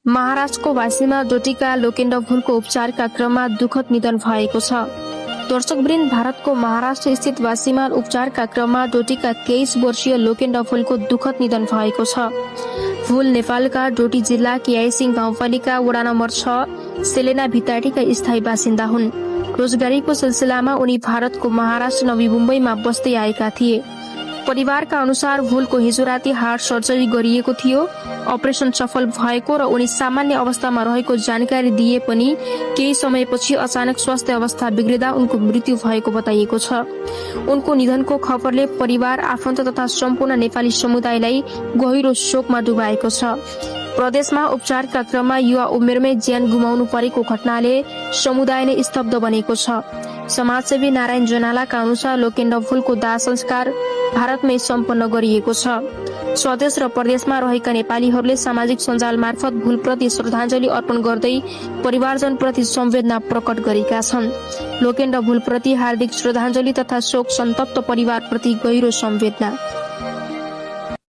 महाराष्ट्रको वासीमा डोटीका लोकेन्द्र भुलको उपचारका क्रममा दुःखद निधन भएको छ। दर्शकवृन्द, भारतको महाराष्ट्र स्थित वासीमा उपचारका क्रममा डोटीका 23 वर्षीय लोकेन्द्र भुलको दुःखद निधन भएको छ। भुल नेपालका डोटी जिल्ला केआइसिङ गाउँपालिका वडा नम्बर 6 सेलेना भिताटीका स्थायी बासिन्दा हुन्। रोजगारीको सिलसिलामा उनी भारतको महाराष्ट्र नवी मुम्बईमा बस्दै आएका थिए। परिवारका अनुसार भुलको हिजो राति हार्ट सर्जरी गरिएको थियो। अपरेसन सफल भएको र उनी सामान्य अवस्थामा रहेको जानकारी दिए पनि केही समयपछि अचानक स्वास्थ्य अवस्था बिग्रिँदा उनको मृत्यु भएको बताइएको छ। उनको निधनको खबरले परिवार, आफन्त तथा सम्पूर्ण नेपाली समुदायलाई गहिरो शोकमा डुबाएको छ। प्रदेशमा उपचारका क्रममा युवा उमेरमै ज्यान गुमाउनु परेको घटनाले समुदाय नै स्तब्ध बनेको छ। समाजसेवी नारायण जनालाका अनुसार लोकेन्द्र भुलको दाह संस्कार भारतमै सम्पन्न गरिएको छ। स्वदेश र प्रदेशमा रहेका नेपालीहरूले सामाजिक सञ्जाल मार्फत भुलप्रति श्रद्धाञ्जली अर्पण गर्दै परिवारजनप्रति संवेदना प्रकट गरेका छन्। लोकेन्द्र भुलप्रति हार्दिक श्रद्धाञ्जली तथा शोक सन्तप्त परिवारप्रति गहिरो संवेदना।